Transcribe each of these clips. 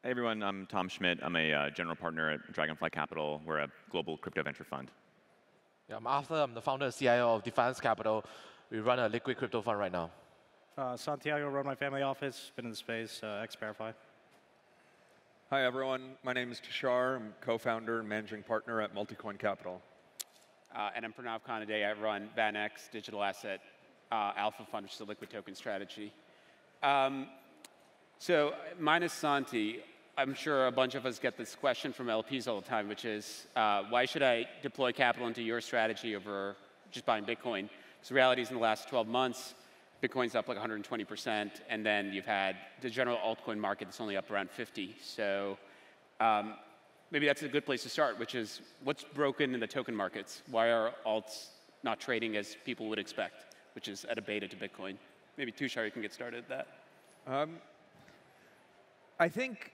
Hey everyone, I'm Tom Schmidt. I'm a general partner at Dragonfly Capital. We're a global crypto venture fund. Yeah, I'm Arthur. I'm the founder and CIO of DeFiance Capital. We run a liquid crypto fund right now. Santiago, run my family office, been in the space, ex-Verify. Hi everyone, my name is Tushar. I'm co-founder and managing partner at Multicoin Capital. And I'm Pranav. Kanade. I run VanEck's digital asset alpha fund, which is a liquid token strategy. So minus Santi, I'm sure a bunch of us get this question from LPs all the time, which is, why should I deploy capital into your strategy over just buying Bitcoin? Because the reality is in the last 12 months, Bitcoin's up like 120%, and then you've had the general altcoin market that's only up around 50. So maybe that's a good place to start, which is what's broken in the token markets? Why are alts not trading as people would expect, which is at a beta to Bitcoin? Maybe Tushar, you can get started at that. I think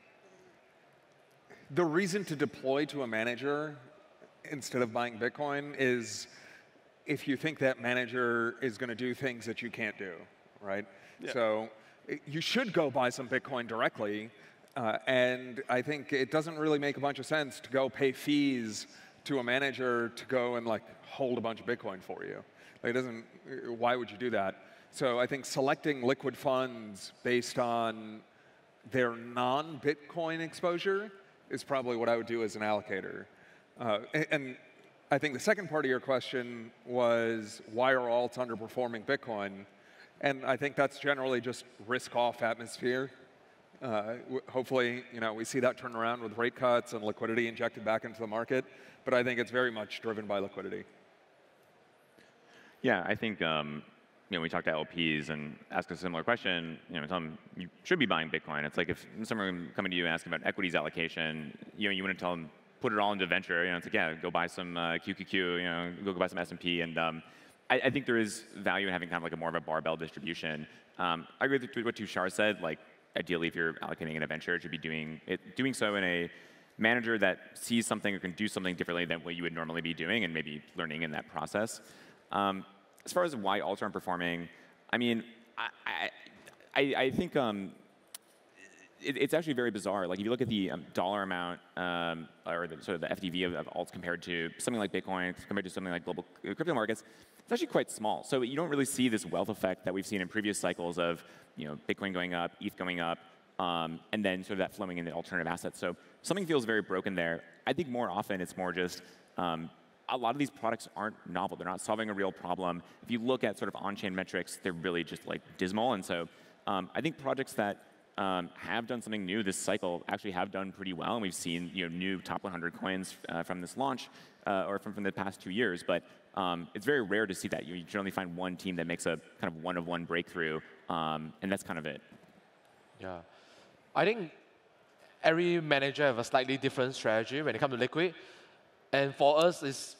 the reason to deploy to a manager instead of buying Bitcoin is if you think that manager is going to do things that you can't do, right? Yeah. So you should go buy some Bitcoin directly. And I think it doesn't really make a bunch of sense to go pay fees to a manager to go and like hold a bunch of Bitcoin for you. Like, it doesn't. Why would you do that? So I think selecting liquid funds based on their non-Bitcoin exposure is probably what I would do as an allocator. And I think the second part of your question was, why are alts underperforming Bitcoin? And I think that's generally just risk-off atmosphere. Hopefully, we see that turn around with rate cuts and liquidity injected back into the market. But I think it's very much driven by liquidity. Yeah, I think we talk to LPs and ask a similar question. Tell them you should be buying Bitcoin. It's like if someone coming to you asking about equities allocation, you want to tell them put it all into venture. It's like, yeah, go buy some QQQ. Go buy some S&P. And I think there is value in having kind of like a more of a barbell distribution. I agree with what Tushar said. Like, ideally, if you're allocating in a venture, it should be doing so in a manager that sees something or can do something differently than what you would normally be doing, and maybe learning in that process. As far as why alts aren't performing, I mean, I think it's actually very bizarre. Like, if you look at the dollar amount or sort of the FDV of alts compared to something like Bitcoin, compared to something like global crypto markets, it's actually quite small. So you don't really see this wealth effect that we've seen in previous cycles of Bitcoin going up, ETH going up, and then sort of that flowing into alternative assets. So something feels very broken there. I think more often it's more just a lot of these products aren't novel. They're not solving a real problem. If you look at sort of on-chain metrics, they're really just like dismal. And so I think projects that have done something new this cycle actually have done pretty well. And we've seen new top 100 coins from this launch or from the past 2 years. But it's very rare to see that. You generally find one team that makes a kind of one-of-one breakthrough. And that's kind of it. Yeah. I think every manager have a slightly different strategy when it comes to liquid. And for us,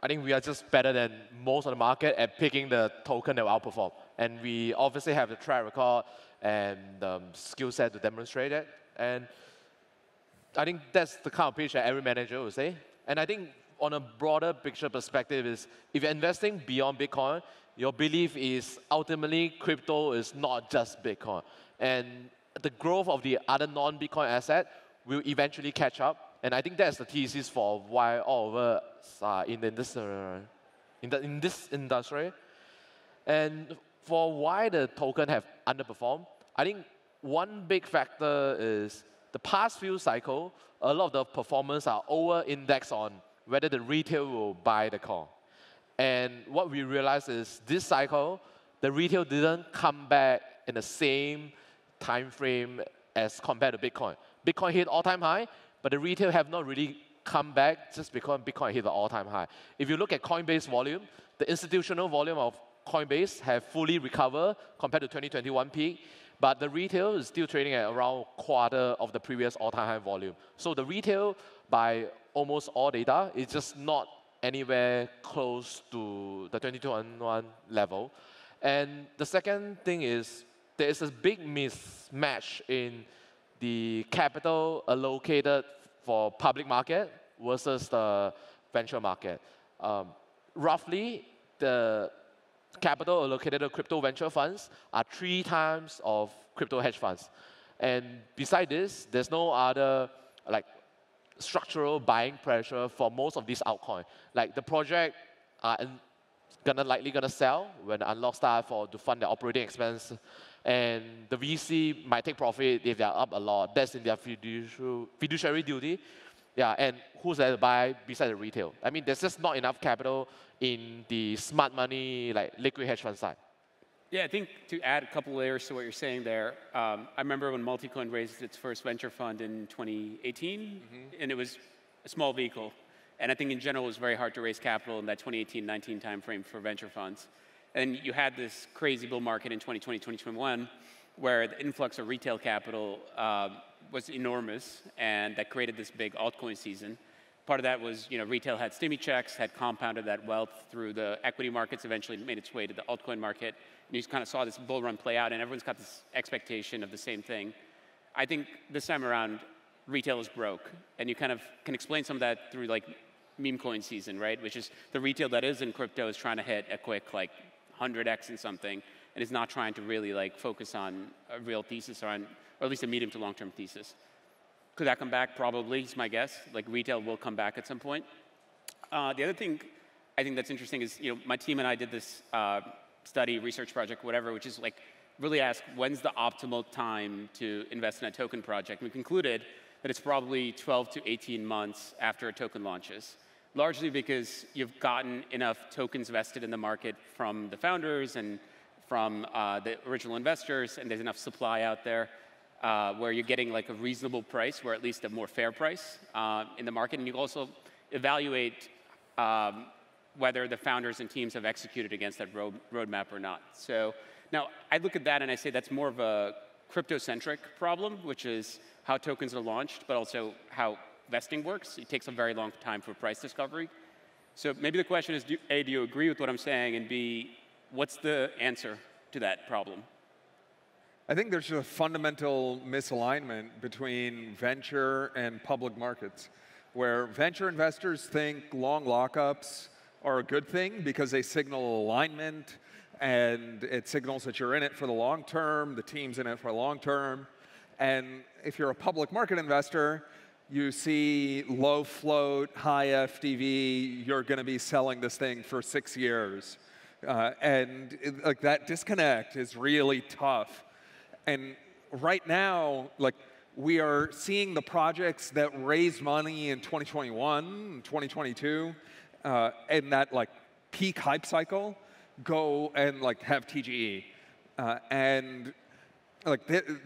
I think we are just better than most of the market at picking the token that will outperform. And we obviously have the track record and skill set to demonstrate it. And I think that's the kind of pitch that every manager will say. And I think on a broader picture perspective is, if you're investing beyond Bitcoin, your belief is ultimately crypto is not just Bitcoin. And the growth of the other non-Bitcoin asset will eventually catch up. And I think that's the thesis for why all of us are in this industry. And for why the token have underperformed, I think one big factor is the past few cycles, a lot of the performance are over-indexed on whether the retail will buy the coin. And what we realized is this cycle, the retail didn't come back in the same time frame as compared to Bitcoin. Bitcoin hit all-time high, but the retail have not really come back just because Bitcoin hit the all-time high. If you look at Coinbase volume, the institutional volume of Coinbase have fully recovered compared to 2021 peak, but the retail is still trading at around quarter of the previous all-time high volume. So the retail, by almost all data, is just not anywhere close to the 2021 level. And the second thing is there is a big mismatch in the capital allocated for public market versus the venture market. Roughly, the capital allocated to crypto venture funds are 3 times of crypto hedge funds. And beside this, there's no other like structural buying pressure for most of these altcoins. Like the project are likely gonna sell when the unlock start to fund their operating expense, and the VC might take profit if they're up a lot. That's in their fiduciary duty. Yeah, and who's there to buy besides the retail? I mean, there's just not enough capital in the smart money, like liquid hedge fund side. Yeah, I think to add a couple layers to what you're saying there, I remember when Multicoin raised its first venture fund in 2018, and it was a small vehicle. And I think in general, it was very hard to raise capital in that 2018-19 timeframe for venture funds. And you had this crazy bull market in 2020, 2021, where the influx of retail capital was enormous, and that created this big altcoin season. Part of that was, retail had stimmy checks, had compounded that wealth through the equity markets, eventually made its way to the altcoin market. And you kind of saw this bull run play out, and everyone's got this expectation of the same thing. I think this time around, retail is broke, and you kind of can explain some of that through like meme coin season, right? Which is the retail that is in crypto is trying to hit a quick 100x in something, and is not trying to really focus on a real thesis or at least a medium to long-term thesis. Could that come back? Probably, is my guess. Retail will come back at some point. The other thing I think that's interesting is, my team and I did this study, research project, whatever, which is really ask when's the optimal time to invest in a token project. And we concluded that it's probably 12 to 18 months after a token launches, largely because you've gotten enough tokens vested in the market from the founders and from the original investors, and there's enough supply out there where you're getting a reasonable price, or at least a more fair price in the market. And you also evaluate whether the founders and teams have executed against that roadmap or not. So now I look at that and I say that's more of a crypto-centric problem, which is how tokens are launched, but also how vesting works. It takes a very long time for price discovery. So maybe the question is, A, do you agree with what I'm saying? And B, what's the answer to that problem? I think there's a fundamental misalignment between venture and public markets, where venture investors think long lockups are a good thing because they signal alignment, and it signals that you're in it for the long term, the team's in it for the long term. And if you're a public market investor, you see low float, high FDV, you're going to be selling this thing for 6 years. And that disconnect is really tough. And right now, we are seeing the projects that raised money in 2021, 2022, in that peak hype cycle, go and have TGE. And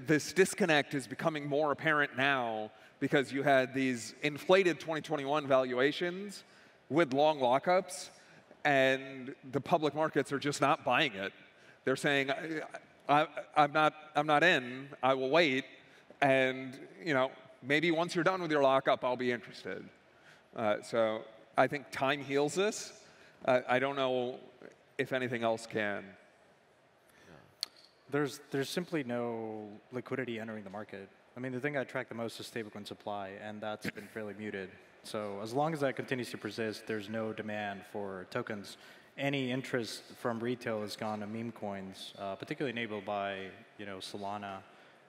this disconnect is becoming more apparent now because you had these inflated 2021 valuations with long lockups, and the public markets are just not buying it. They're saying, I'm not in. I will wait, and maybe once you're done with your lockup, I'll be interested. So I think time heals this. I don't know if anything else can. There's simply no liquidity entering the market. I mean, the thing I track the most is stablecoin supply, and that's been fairly muted. So as long as that continues to persist, there's no demand for tokens. Any interest from retail has gone to meme coins, particularly enabled by Solana.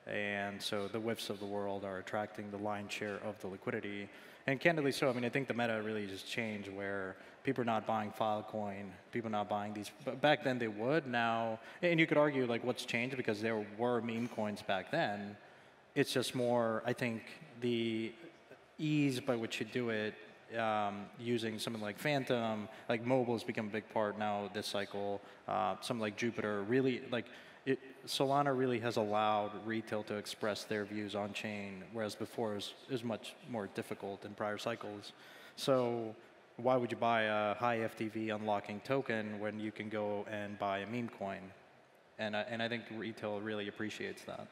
And so the whiffs of the world are attracting the lion's share of the liquidity. And candidly so, I mean, I think the meta really just changed where people are not buying Filecoin, people are not buying these. But back then they would, now, and you could argue what's changed because there were meme coins back then. It's just more, I think, the ease by which you do it, using something like Phantom, mobile has become a big part now this cycle. Something like Jupiter, really, Solana really has allowed retail to express their views on chain, whereas before it was much more difficult in prior cycles. So why would you buy a high FTV unlocking token when you can go and buy a meme coin? And I think retail really appreciates that.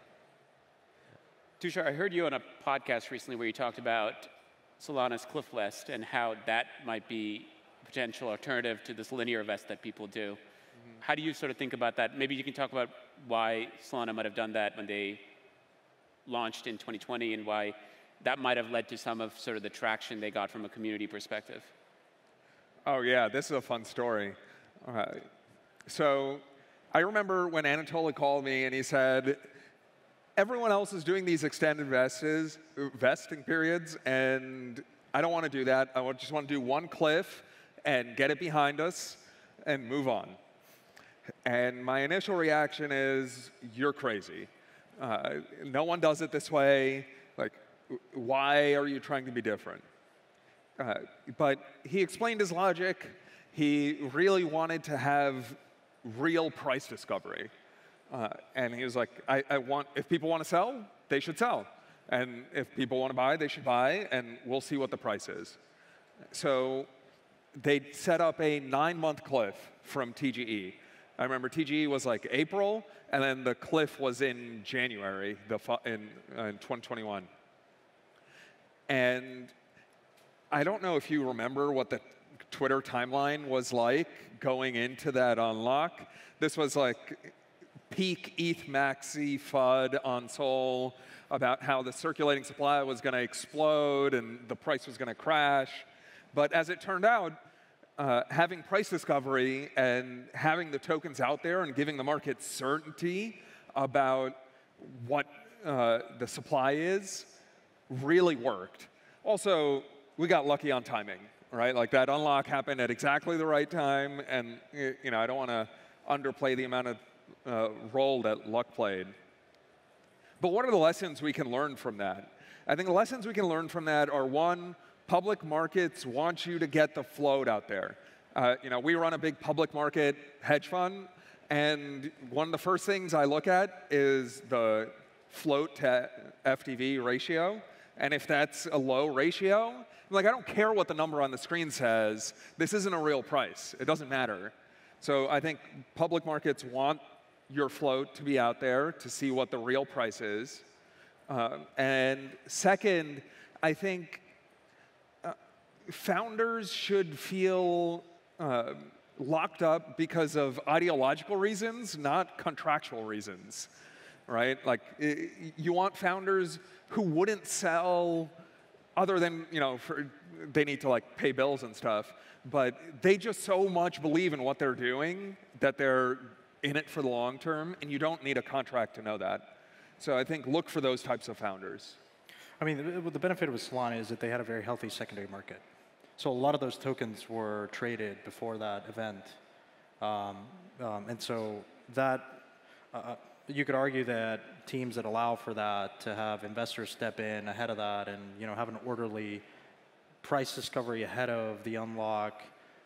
Tushar, I heard you on a podcast recently where you talked about Solana's Cliff Vest and how that might be a potential alternative to this linear vest that people do. Mm-hmm. How do you sort of think about that? Maybe you can talk about why Solana might have done that when they launched in 2020 and why that might have led to some of sort of the traction they got from a community perspective. Oh yeah, this is a fun story. So I remember when Anatoly called me and he said, everyone else is doing these extended vesting periods, and I don't want to do that. I just want to do one cliff and get it behind us and move on. And my initial reaction is, you're crazy. No one does it this way. Like, why are you trying to be different? But he explained his logic. He really wanted to have real price discovery. And he was like, if people want to sell, they should sell. And if people want to buy, they should buy, and we'll see what the price is. So they set up a 9-month cliff from TGE. I remember TGE was like April, and then the cliff was in January in 2021. And I don't know if you remember what the Twitter timeline was like going into that unlock. This was like peak ETH maxi FUD on Sol about how the circulating supply was going to explode and the price was going to crash. But as it turned out, having price discovery and having the tokens out there and giving the market certainty about what the supply is really worked. Also, we got lucky on timing, right? Like that unlock happened at exactly the right time, and I don't want to underplay the amount of role that luck played. But what are the lessons we can learn from that? I think the lessons we can learn from that are, one, public markets want you to get the float out there. We run a big public market hedge fund, and one of the first things I look at is the float to FTV ratio. And if that's a low ratio, I'm like, I don't care what the number on the screen says. This isn't a real price. It doesn't matter. So I think public markets want your float to be out there to see what the real price is. And second, I think founders should feel locked up because of ideological reasons, not contractual reasons, right? Like, you want founders who wouldn't sell other than, they need to like pay bills and stuff, but they just so much believe in what they're doing that they're in it for the long term, and you don't need a contract to know that. So I think look for those types of founders. I mean, the benefit with Solana is that they had a very healthy secondary market. So a lot of those tokens were traded before that event. And so that, you could argue that teams that allow for that to have investors step in ahead of that and have an orderly price discovery ahead of the unlock,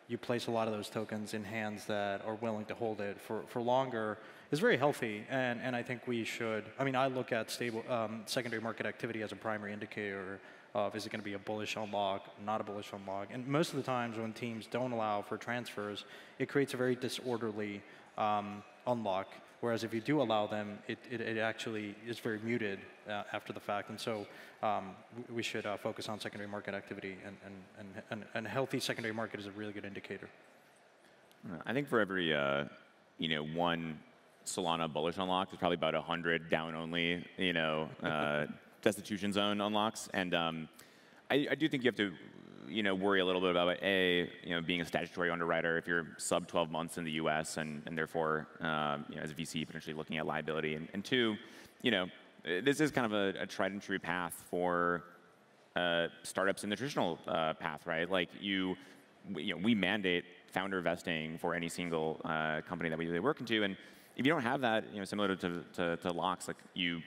you place a lot of those tokens in hands that are willing to hold it for longer, is very healthy. And I think we should, I look at stable secondary market activity as a primary indicator of, is it going to be a bullish unlock, not a bullish unlock. And most of the times when teams don't allow for transfers, it creates a very disorderly unlock. Whereas if you do allow them, it actually is very muted after the fact. And so we should focus on secondary market activity, and a healthy secondary market is a really good indicator. I think for every one Solana bullish unlock, there's probably about 100 down only destitution zone unlocks. And I do think you have to worry a little bit about being a statutory underwriter if you're sub 12 months in the US and therefore as a VC potentially looking at liability. And two, this is kind of a tried and true path for startups in the traditional path, right? Like we mandate founder vesting for any single company that we work into, and if you don't have that, similar to locks, like you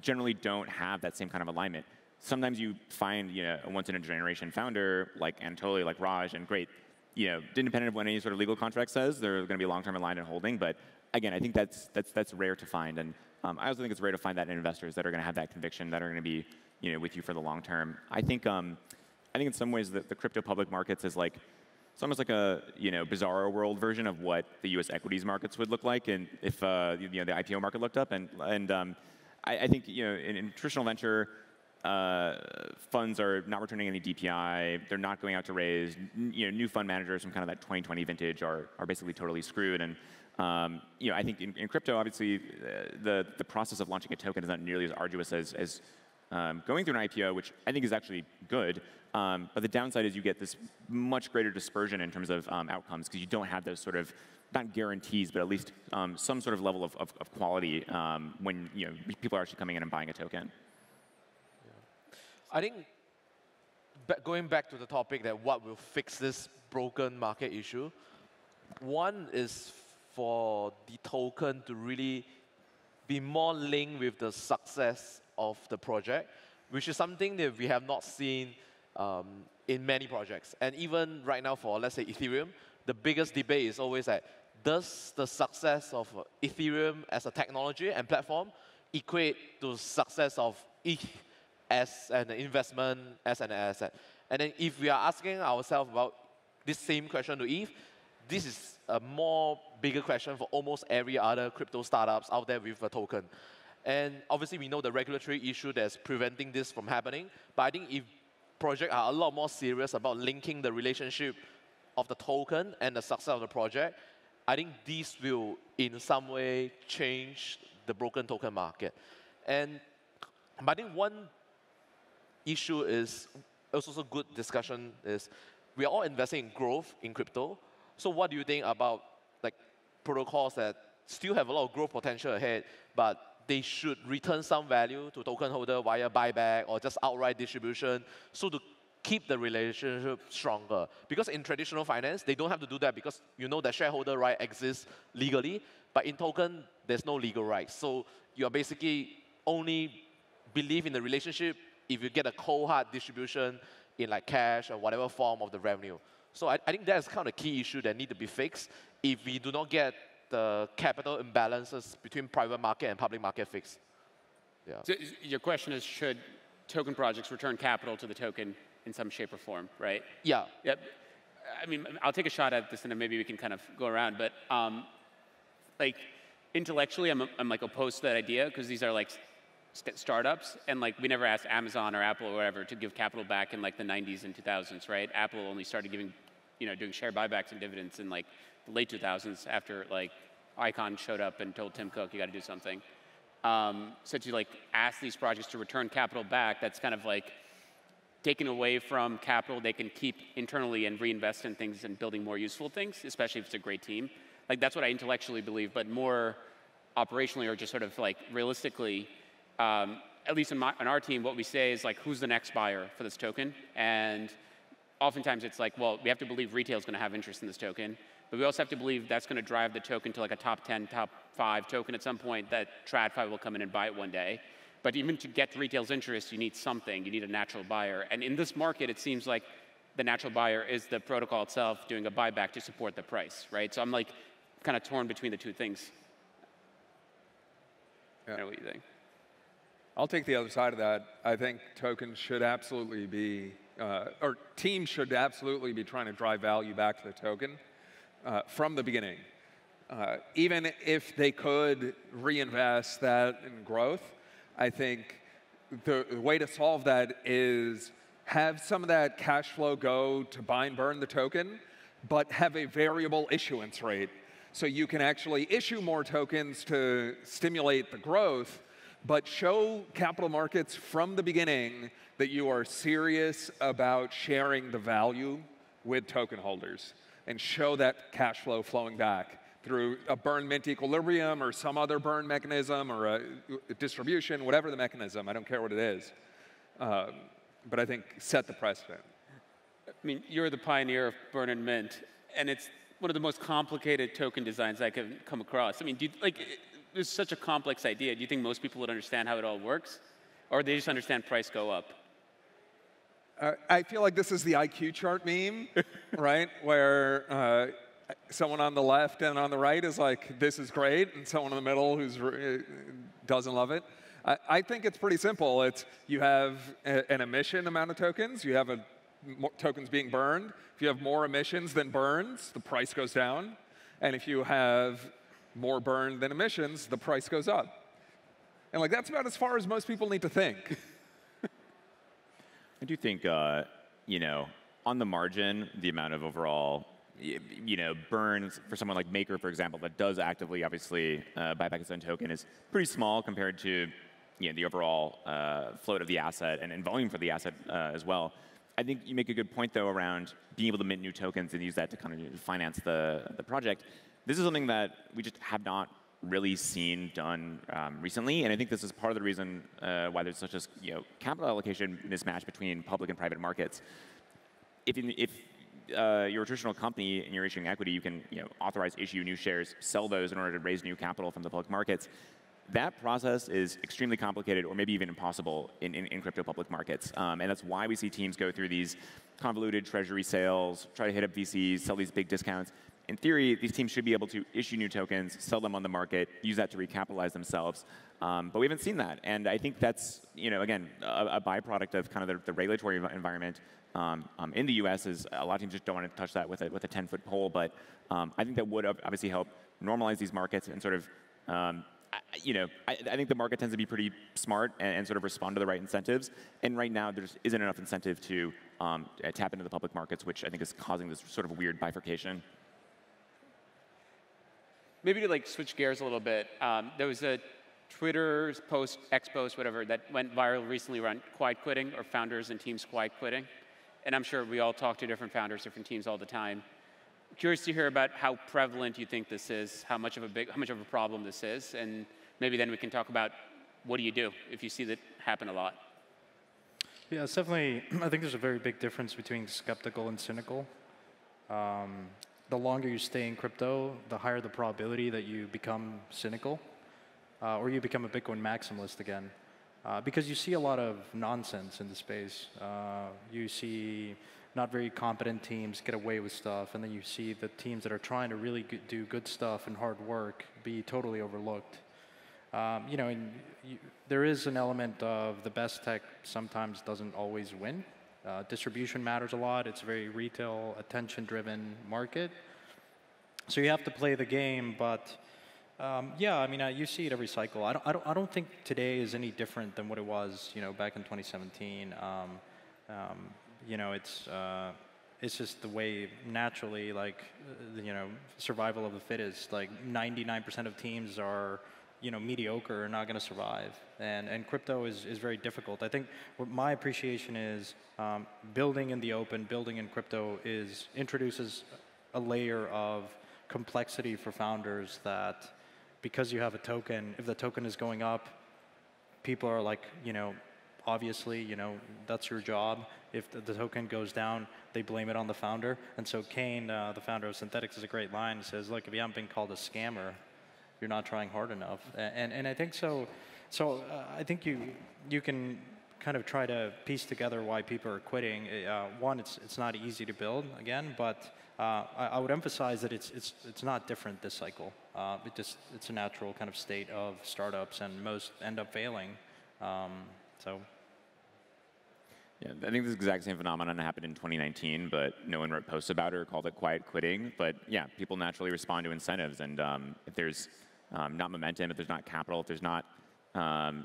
generally don't have that same kind of alignment. Sometimes you find a once-in-a-generation founder like Anatoly, like Raj, and great, independent of what any sort of legal contract says, they're going to be long-term aligned and holding. But again, I think that's rare to find, and I also think it's rare to find that in investors that are going to have that conviction, that are going to be with you for the long term. I think in some ways the crypto public markets is like, it's almost like a bizarro world version of what the U.S. equities markets would look like, and if the IPO market looked up, and I think in traditional venture. Funds are not returning any DPI. They're not going out to raise. New fund managers from kind of that 2020 vintage are basically totally screwed. And I think in crypto, obviously, the process of launching a token is not nearly as arduous as going through an IPO, which I think is actually good. But the downside is you get this much greater dispersion in terms of outcomes because you don't have those sort of not guarantees, but at least some sort of level of quality when people are actually coming in and buying a token. I think going back to the topic that what will fix this broken market issue, one is for the token to really be more linked with the success of the project, which is something that we have not seen in many projects. And even right now for, let's say, Ethereum, the biggest debate is always that, does the success of Ethereum as a technology and platform equate to success of ETH as an investment, as an asset? And then if we are asking ourselves about this same question to ETH, this is a more bigger question for almost every other crypto startups out there with a token. And obviously, we know the regulatory issue that's preventing this from happening. But I think if projects are a lot more serious about linking the relationship of the token and the success of the project, I think this will, in some way, change the broken token market. But I think one issue is also good discussion is we are all investing in growth in crypto. So what do you think about protocols that still have a lot of growth potential ahead, but they should return some value to token holder via buyback or just outright distribution, so to keep the relationship stronger? Because in traditional finance, they don't have to do that because that shareholder right exists legally, but in token, there's no legal right. So you're basically only believe in the relationship if you get a cold hard distribution in cash or whatever form of the revenue. So I think that's kind of the key issue that need to be fixed if we do not get the capital imbalances between private market and public market fixed. Yeah. So your question is, should token projects return capital to the token in some shape or form, right? Yeah. Yep. I mean, I'll take a shot at this, and then maybe we can kind of go around. But intellectually, I'm opposed to that idea because these are startups, and we never asked Amazon or Apple or whatever to give capital back in the 90s and 2000s, right? Apple only started giving, doing share buybacks and dividends in the late 2000s after Icon showed up and told Tim Cook, you got to do something. So to ask these projects to return capital back, that's kind of taken away from capital they can keep internally and reinvest in things and building more useful things, especially if it's a great team. That's what I intellectually believe, but more operationally or just sort of realistically, at least in our team, what we say is who's the next buyer for this token? And oftentimes it's well, we have to believe retail is going to have interest in this token, but we also have to believe that's going to drive the token to a top 10, top 5 token at some point that TradFi will come in and buy it one day. But even to get retail's interest, you need something. You need a natural buyer. And in this market, it seems like the natural buyer is the protocol itself doing a buyback to support the price, right? So I'm kind of torn between the two things. Yeah. I don't know what you think. I'll take the other side of that. I think tokens should absolutely be, or teams should absolutely be trying to drive value back to the token from the beginning. Even if they could reinvest that in growth, I think the way to solve that is have some of that cash flow go to buy and burn the token, but have a variable issuance rate. So you can actually issue more tokens to stimulate the growth, but show capital markets from the beginning that you are serious about sharing the value with token holders and show that cash flow flowing back through a burn mint equilibrium or some other burn mechanism or a distribution, whatever the mechanism. I don't care what it is. But I think set the precedent. I mean, you're the pioneer of burn and mint, and it's one of the most complicated token designs I can come across. I mean, it's such a complex idea. Do you think most people would understand how it all works? Or they just understand price go up? I feel like this is the IQ chart meme, right? Where someone on the left and on the right is like, this is great, and someone in the middle who's doesn't love it. I think it's pretty simple. It's you have an emission amount of tokens. You have tokens being burned. If you have more emissions than burns, the price goes down. And if you have more burned than emissions, the price goes up. And that's about as far as most people need to think. I do think, on the margin, the amount of overall, burns for someone like Maker, for example, that does actively, obviously, buy back its own token is pretty small compared to, the overall float of the asset and volume for the asset as well. I think you make a good point, though, around being able to mint new tokens and use that to kind of finance the project. this is something that we just have not really seen done recently, and I think this is part of the reason why there's such a capital allocation mismatch between public and private markets. If you're a traditional company and you're issuing equity, you can authorize issue new shares, sell those in order to raise new capital from the public markets. That process is extremely complicated, or maybe even impossible in crypto public markets, and that's why we see teams go through these convoluted treasury sales, try to hit up VCs, sell these big discounts. In theory, these teams should be able to issue new tokens, sell them on the market, use that to recapitalize themselves. But we haven't seen that. And I think that's, again, a byproduct of kind of the regulatory environment in the US is a lot of teams just don't want to touch that with a 10-foot pole. But I think that would obviously help normalize these markets and sort of, I think the market tends to be pretty smart and sort of respond to the right incentives. And right now, there just isn't enough incentive to tap into the public markets, which I think is causing this sort of weird bifurcation. Maybe to switch gears a little bit, there was a Twitter post, X post, whatever, that went viral recently around quiet quitting or founders and teams quiet quitting. And I'm sure we all talk to different founders, different teams all the time. Curious to hear about how prevalent you think this is, how much of a problem this is, and maybe then we can talk about what do you do if you see that happen a lot. Yeah, it's definitely. I think there's a very big difference between skeptical and cynical. The longer you stay in crypto, the higher the probability that you become cynical, or you become a Bitcoin maximalist again. Because you see a lot of nonsense in the space. You see not very competent teams get away with stuff, and then you see the teams that are trying to really do good stuff and hard work be totally overlooked. There is an element of the best tech sometimes doesn't always win. Distribution matters a lot. It's a very retail, attention-driven market. So you have to play the game, but you see it every cycle. I don't think today is any different than what it was, back in 2017. It's just the way naturally, survival of the fittest. 99% of teams are, mediocre or not going to survive. And crypto is very difficult. I think what my appreciation is, building in the open, building in crypto introduces a layer of complexity for founders that, because you have a token, if the token is going up, people are obviously, that's your job. If the token goes down, they blame it on the founder. And so Kane, the founder of Synthetics, has a great line. He says, look, if you haven't been called a scammer, you're not trying hard enough. And I think so. So I think you can kind of try to piece together why people are quitting. One, it's not easy to build, again, but I would emphasize that it's not different this cycle. It's a natural kind of state of startups, and most end up failing. Yeah, I think this exact same phenomenon happened in 2019, but no one wrote posts about it or called it quiet quitting. But yeah, people naturally respond to incentives, and if there's not momentum, if there's not capital, if there's not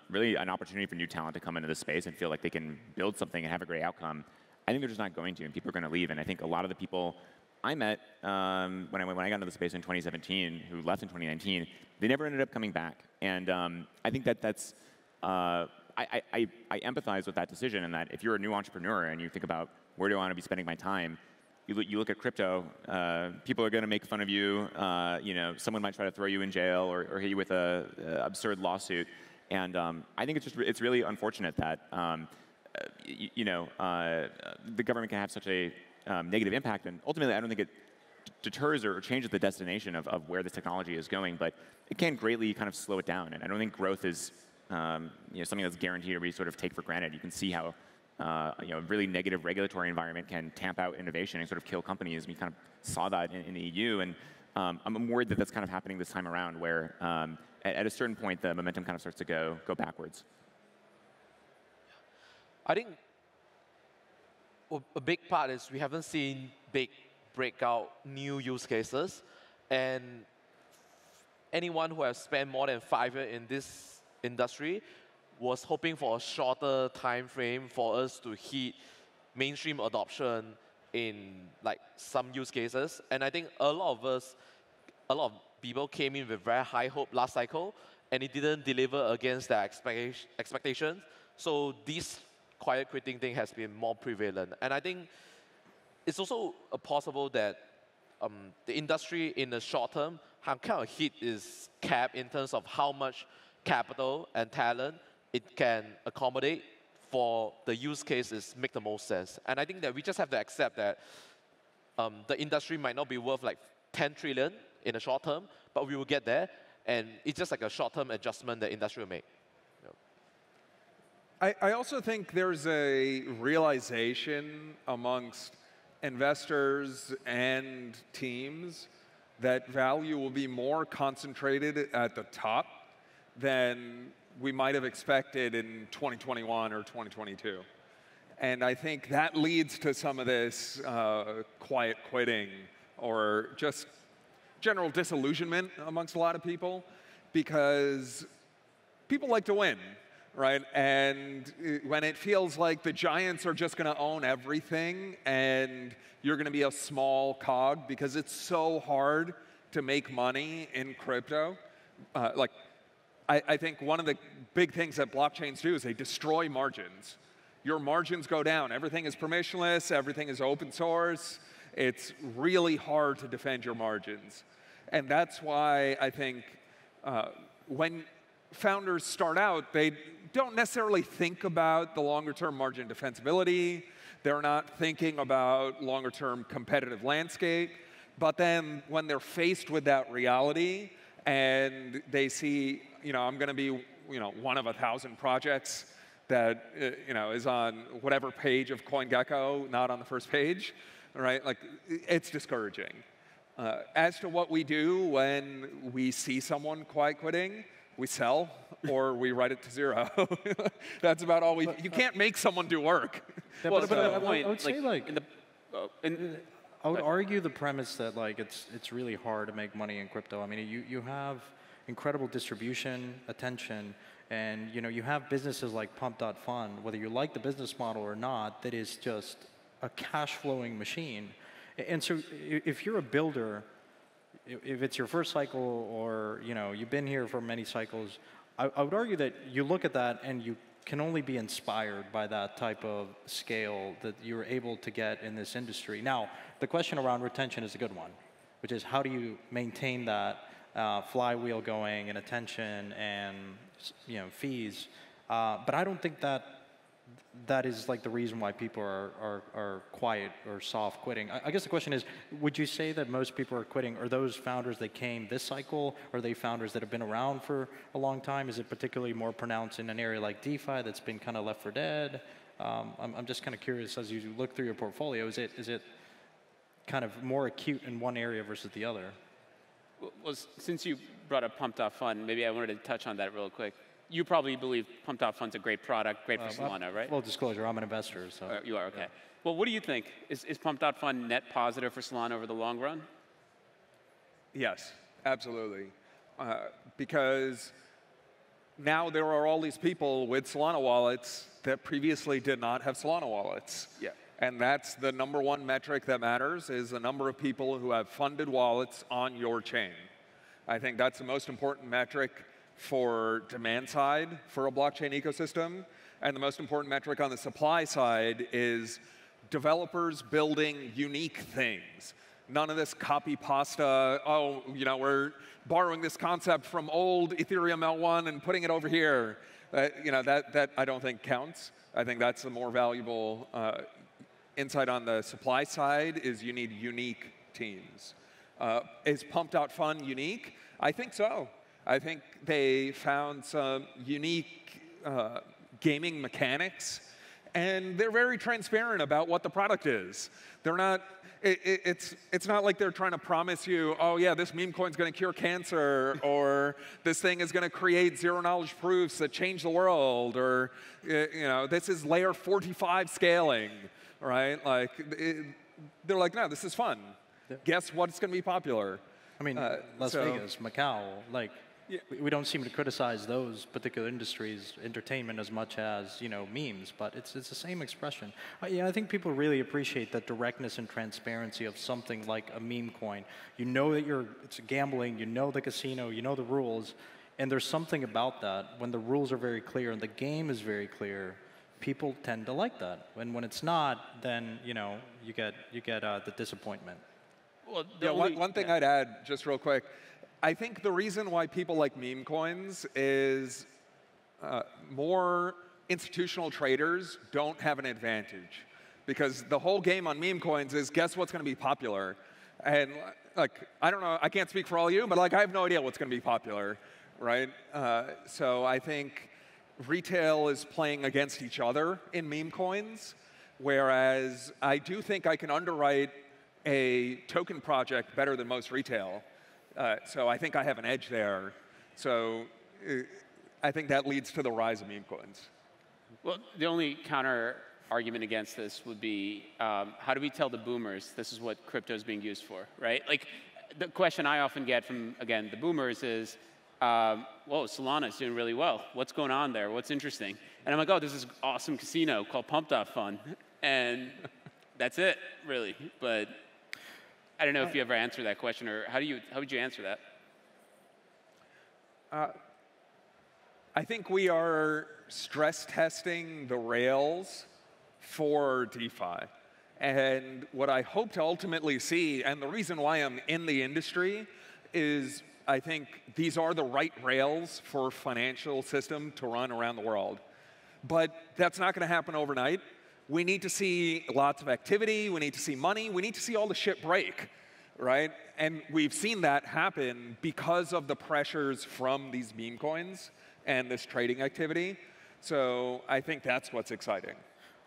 really an opportunity for new talent to come into the space and feel like they can build something and have a great outcome, I think they're just not going to, and people are going to leave. And I think a lot of the people I met when I got into the space in 2017, who left in 2019, they never ended up coming back. And I think that's I empathize with that decision, in that if you're a new entrepreneur and you think about where do I want to be spending my time, you look at crypto, people are going to make fun of you. Someone might try to throw you in jail or hit you with a absurd lawsuit. And I think it's really unfortunate that the government can have such a negative impact. And ultimately, I don't think it deters or changes the destination of where this technology is going, but it can greatly kind of slow it down. And I don't think growth is something that's guaranteed or we sort of take for granted. You can see how a really negative regulatory environment can tamp out innovation and sort of kill companies. We kind of saw that in the EU, and I'm worried that that's kind of happening this time around, where at a certain point the momentum kind of starts to go backwards. I think a big part is we haven't seen big breakout new use cases, and anyone who has spent more than 5 years in this industry was hoping for a shorter time frame for us to hit mainstream adoption in some use cases. And I think a lot of people came in with very high hope last cycle, and it didn't deliver against their expectations. So this quiet quitting thing has been more prevalent. And I think it's also possible that the industry in the short term kind of hit its cap in terms of how much capital and talent it can accommodate for the use cases make the most sense. And I think that we just have to accept that the industry might not be worth like 10 trillion in the short term, but we will get there. And it's just like a short-term adjustment the industry will make. I also think there's a realization amongst investors and teams that value will be more concentrated at the top than we might have expected in 2021 or 2022. And I think that leads to some of this quiet quitting or just general disillusionment amongst a lot of people, because people like to win, right? And when it feels like the giants are just going to own everything and you're going to be a small cog, because it's so hard to make money in crypto. I think one of the big things that blockchains do is they destroy margins. Your margins go down. Everything is permissionless. Everything is open source. It's really hard to defend your margins. And that's why I think when founders start out, they don't necessarily think about the longer-term margin defensibility. They're not thinking about longer-term competitive landscape. But then when they're faced with that reality and they see, I'm going to be, one of 1,000 projects that, is on whatever page of CoinGecko, not on the first page, right? Like, it's discouraging. As to what we do when we see someone quiet quitting, we sell or we write it to zero. That's about all we. You can't make someone do work. Yeah, well, but I would say I would But- argue the premise that it's really hard to make money in crypto. I mean, you have incredible distribution, attention, and you have businesses like Pump.Fund, whether you like the business model or not, that is just a cash flowing machine. And so if you're a builder, if it's your first cycle or you've been here for many cycles, I would argue that you look at that and you can only be inspired by that type of scale that you're able to get in this industry. Now, the question around retention is a good one, which is how do you maintain that flywheel going and attention and fees? But I don't think that is like the reason why people are quiet or soft quitting. I guess the question is, would you say that most people are quitting? Are those founders that came this cycle? Are they founders that have been around for a long time? Is it particularly more pronounced in an area like DeFi that's been kind of left for dead? I'm just kind of curious, as you look through your portfolio, is it kind of more acute in one area versus the other? Well, since you brought up Pump.Fund, maybe I wanted to touch on that real quick. You probably believe Pump.Fund's a great product, great for Solana, right? Full disclosure, I'm an investor, so. You are, okay. Yeah. Well, what do you think? Is Pump.Fund net positive for Solana over the long run? Yes, absolutely. Because now there are all these people with Solana wallets that previously did not have Solana wallets. Yeah. And that's the number one metric that matters, is the number of people who have funded wallets on your chain. I think that's the most important metric for demand side for a blockchain ecosystem. And the most important metric on the supply side is developers building unique things. None of this copy pasta, we're borrowing this concept from old Ethereum L1 and putting it over here. That I don't think counts. I think that's the more valuable insight on the supply side, is you need unique teams. Is Pump.Fund unique? I think so. I think they found some unique gaming mechanics, and they're very transparent about what the product is. They're not. It's not like they're trying to promise you, oh yeah, this meme coin's going to cure cancer, or this thing is going to create zero-knowledge proofs that change the world, or this is layer 45 scaling, right? Like they're like, no, this is fun. Yeah. Guess what's going to be popular? I mean, Las Vegas, Macau, like. Yeah. We don't seem to criticize those particular industries, entertainment, as much as memes, but it's the same expression. I think people really appreciate the directness and transparency of something like a meme coin. You know that it's gambling, you know the casino, you know the rules, and there's something about that when the rules are very clear and the game is very clear. People tend to like that. When it's not, then you get the disappointment. Well, Yeah, one thing I'd add, just real quick. I think the reason why people like meme coins is more institutional traders don't have an advantage. Because the whole game on meme coins is guess what's going to be popular. And like, I don't know, I can't speak for all of you, but like I have no idea what's going to be popular, right? So I think retail is playing against each other in meme coins, whereas I do think I can underwrite a token project better than most retail. So I think I have an edge there. So I think that leads to the rise of meme coins. Well, the only counter argument against this would be, how do we tell the boomers this is what crypto is being used for, right? Like, the question I often get from, again, the boomers is, whoa, Solana's doing really well. What's going on there? What's interesting? And I'm like, oh, there's this awesome casino called Pump.Fun. And that's it, really. But I don't know if you ever answered that question, or how would you answer that? I think we are stress testing the rails for DeFi. And what I hope to ultimately see, and the reason why I'm in the industry, is I think these are the right rails for financial system to run around the world. But that's not going to happen overnight. We need to see lots of activity. We need to see money. We need to see all the shit break, right? And we've seen that happen because of the pressures from these meme coins and this trading activity. So I think that's what's exciting.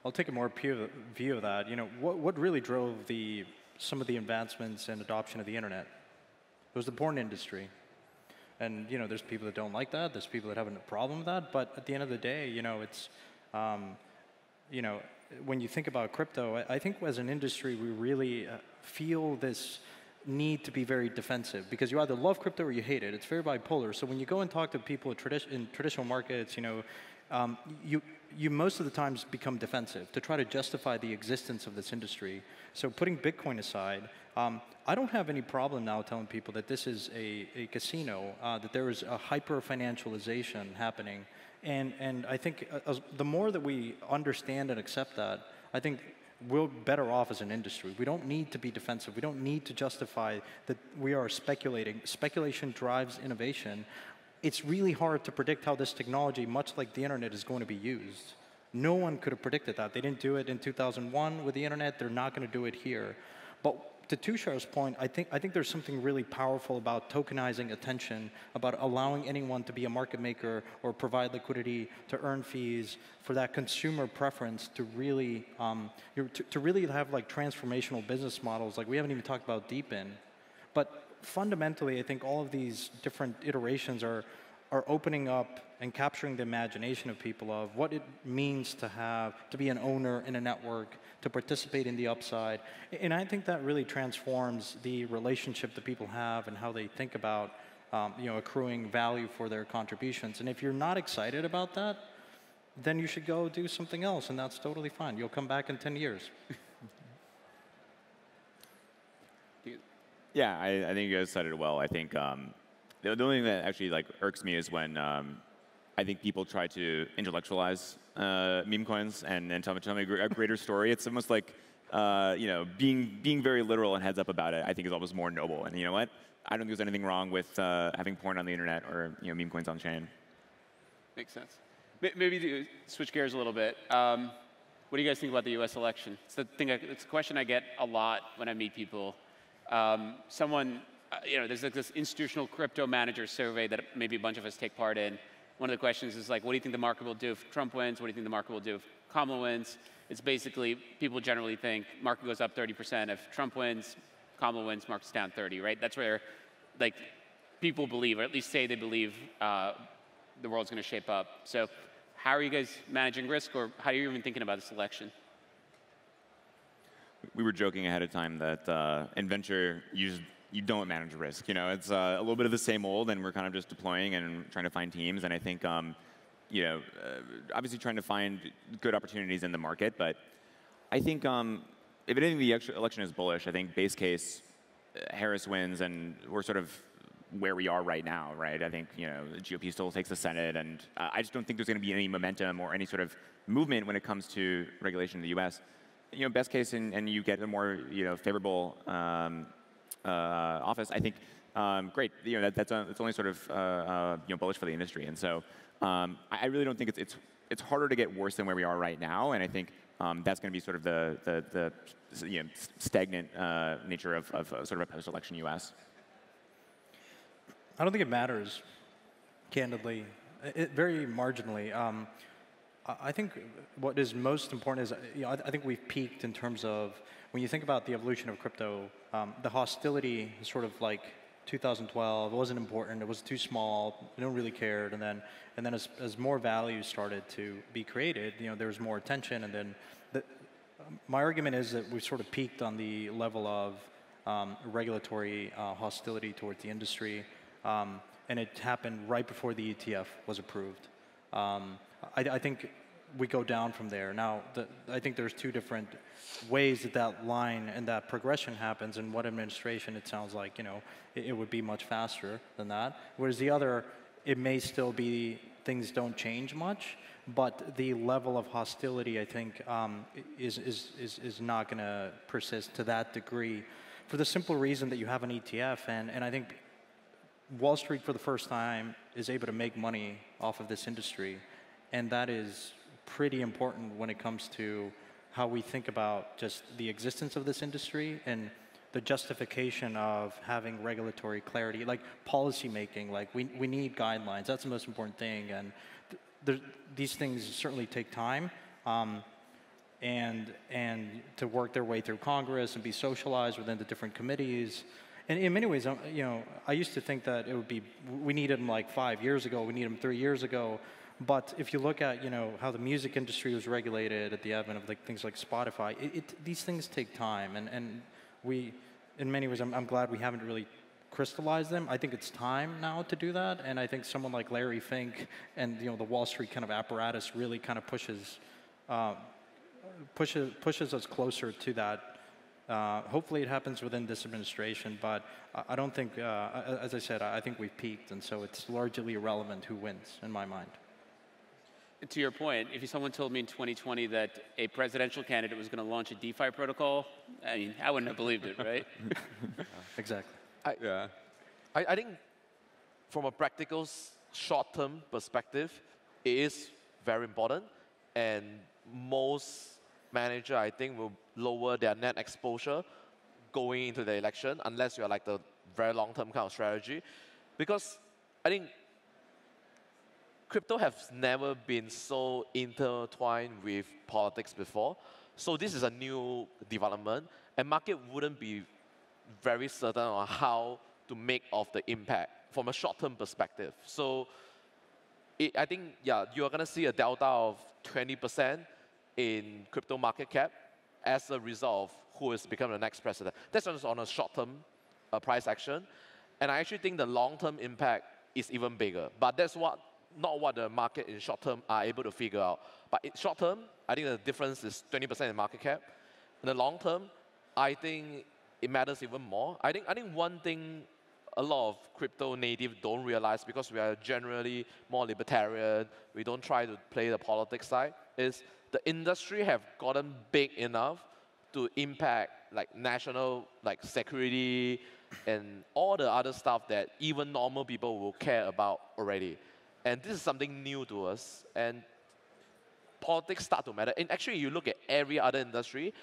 I'll take a more pure view of that. You know, what really drove some of the advancements and adoption of the internet? It was the porn industry. And you know, there's people that don't like that. There's people that have a problem with that. But at the end of the day, you know, it's, you know, when you think about crypto, I think as an industry, we really feel this need to be very defensive because you either love crypto or you hate it. It's very bipolar. So when you go and talk to people in traditional markets, you know, you most of the times become defensive to try to justify the existence of this industry. So putting Bitcoin aside, I don't have any problem now telling people that this is a casino, that there is a hyper-financialization happening. And I think the more that we understand and accept that, I think we're better off as an industry. We don't need to be defensive. We don't need to justify that we are speculating. Speculation drives innovation. It's really hard to predict how this technology, much like the internet, is going to be used. No one could have predicted that. They didn't do it in 2001 with the internet. They're not going to do it here. But to Tushar's point, I think there's something really powerful about tokenizing attention, about allowing anyone to be a market maker or provide liquidity to earn fees for that consumer preference to really, to really have like transformational business models. Like we haven't even talked about Deepin. But fundamentally, I think all of these different iterations are opening up and capturing the imagination of people of what it means to be an owner in a network, to participate in the upside. And I think that really transforms the relationship that people have and how they think about you know, accruing value for their contributions. And if you're not excited about that, then you should go do something else, and that's totally fine. You'll come back in 10 years. Yeah, I think you guys said it well. I think the only thing that actually like irks me is when I think people try to intellectualize meme coins and tell me a greater story. It's almost like you know, being very literal and heads up about it. I think is almost more noble. And you know what? I don't think there's anything wrong with having porn on the internet or you know, meme coins on chain. Makes sense. Maybe to switch gears a little bit. What do you guys think about the U.S. election? It's it's a question I get a lot when I meet people. You know, there's like this institutional crypto manager survey that maybe a bunch of us take part in. One of the questions is like, what do you think the market will do if Trump wins? What do you think the market will do if Kamala wins? It's basically, people generally think market goes up 30%. If Trump wins, Kamala wins, market's down 30, right? That's where like people believe, or at least say they believe the world's going to shape up. So how are you guys managing risk, or how are you even thinking about this election? We were joking ahead of time that in venture, you don't manage risk. You know, it's a little bit of the same old, and we're kind of just deploying and trying to find teams. And I think, you know, obviously trying to find good opportunities in the market. But I think, if anything, the election is bullish. I think base case, Harris wins, and we're sort of where we are right now, right? I think, you know, the GOP still takes the Senate, and I just don't think there's going to be any momentum or any sort of movement when it comes to regulation in the U.S. You know, best case, and you get a more, you know, favorable office, I think great. That's only sort of bullish for the industry. And so I really don't think it's harder to get worse than where we are right now. And I think that's going to be sort of the stagnant nature of sort of a post-election U.S. I don't think it matters, candidly, very marginally. I think what is most important is, I think we've peaked in terms of, when you think about the evolution of crypto, the hostility is sort of like 2012, it wasn't important, it was too small, no one really cared, and then as more value started to be created, there was more attention, and then my argument is that we've sort of peaked on the level of regulatory hostility towards the industry, and it happened right before the ETF was approved. I think we go down from there. Now, I think there's two different ways that line and that progression happens. In one administration, it sounds like it would be much faster than that. Whereas the other, it may still be things don't change much, but the level of hostility, I think, is not going to persist to that degree, for the simple reason that you have an ETF, and I think Wall Street, for the first time, is able to make money off of this industry, and that is pretty important when it comes to how we think about just the existence of this industry and the justification of having regulatory clarity, like policy making. Like we need guidelines. That's the most important thing, and these things certainly take time, and to work their way through Congress and be socialized within the different committees. And in many ways, I used to think that we needed them like 5 years ago, we need them 3 years ago. But if you look at how the music industry was regulated at the advent of things like Spotify, these things take time, and we, in many ways, I'm glad we haven't really crystallized them. I think it's time now to do that, and I think someone like Larry Fink and the Wall Street kind of apparatus really kind of pushes us closer to that. Hopefully it happens within this administration, but I don't think, as I said, I think we've peaked, and so it's largely irrelevant who wins in my mind. To your point, if someone told me in 2020 that a presidential candidate was going to launch a DeFi protocol, I mean, I wouldn't have believed it, right? Exactly. I think from a practical short-term perspective, it is very important, and most managers, I think, will lower their net exposure going into the election, unless you're like the very long-term kind of strategy. Because I think crypto has never been so intertwined with politics before. So this is a new development, and market wouldn't be very certain on how to make of the impact from a short-term perspective. So I think, yeah, you're going to see a delta of 20% in crypto market cap as a result of who is becoming the next president. That's just on a short-term price action. And I actually think the long-term impact is even bigger. But that's not what the market in short-term are able to figure out. But in short-term, I think the difference is 20% in market cap. In the long-term, I think it matters even more. I think one thing a lot of crypto natives don't realize, because we are generally more libertarian, we don't try to play the politics side, is the industry have gotten big enough to impact like national security and all the other stuff that even normal people will care about already. And this is something new to us, and politics start to matter. And actually, you look at every other industry,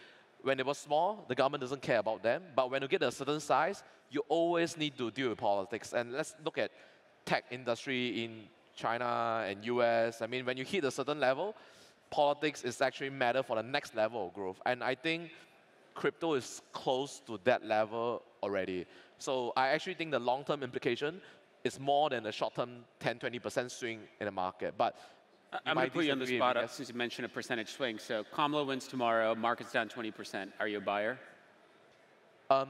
when they were small, the government doesn't care about them. But when you get a certain size, you always need to deal with politics. And let's look at tech industry in China and US. I mean, when you hit a certain level, politics is actually matter for the next level of growth. And I think crypto is close to that level already. So I actually think the long-term implication is more than a short-term 10-20% swing in the market. But I'm going to put you on the spot since you mentioned a percentage swing. So Kamala wins tomorrow, market's down 20%. Are you a buyer?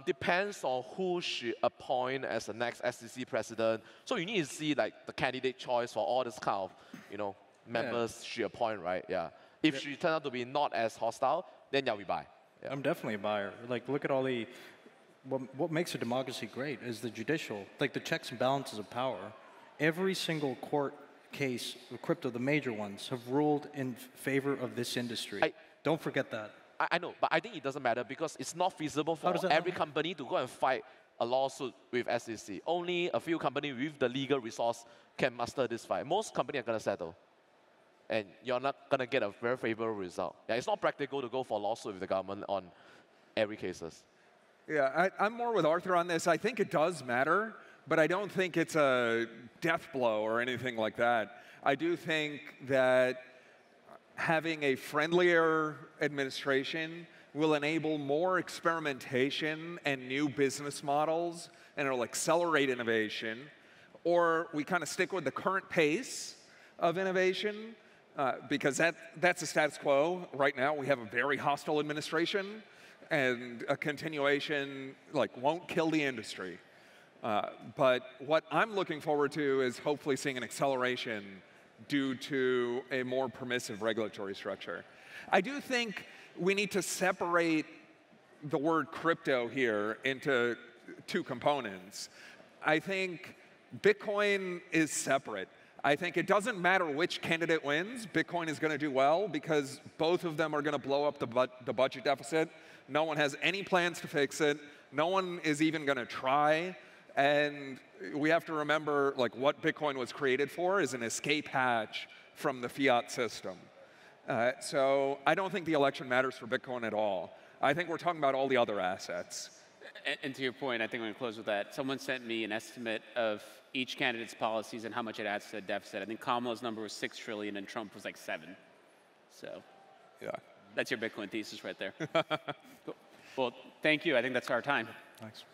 Depends on who she appoint as the next SEC president. So you need to see like the candidate choice for all this kind of members she appoint, right? Yeah. If she turns out to be not as hostile, then yeah, we buy. Yeah. I'm definitely a buyer. Like, look at all the what makes a democracy great is the judicial, like the checks and balances of power. Every single court case of crypto, the major ones, have ruled in favor of this industry. Don't forget that. I know, but I think it doesn't matter because it's not feasible for every company to go and fight a lawsuit with SEC. Only a few companies with the legal resource can master this fight. Most companies are going to settle. And you're not going to get a very favorable result. Yeah, it's not practical to go for a lawsuit with the government on every cases. Yeah, I'm more with Arthur on this. I think it does matter, but I don't think it's a death blow or anything like that. I do think that having a friendlier administration will enable more experimentation and new business models, and it'll accelerate innovation. Or we kind of stick with the current pace of innovation, because that's the status quo. Right now, we have a very hostile administration, and a continuation won't kill the industry. But what I'm looking forward to is hopefully seeing an acceleration due to a more permissive regulatory structure. I do think we need to separate the word crypto here into two components. I think Bitcoin is separate. I think it doesn't matter which candidate wins, Bitcoin is going to do well because both of them are going to blow up the budget deficit. No one has any plans to fix it. No one is even going to try. And we have to remember, what Bitcoin was created for is an escape hatch from the fiat system. So I don't think the election matters for Bitcoin at all. I think we're talking about all the other assets. And to your point, I think I'm going to close with that. Someone sent me an estimate of each candidate's policies and how much it adds to the deficit. I think Kamala's number was 6 trillion and Trump was like 7. So yeah, that's your Bitcoin thesis right there. Cool. Well, thank you. I think that's our time. Thanks.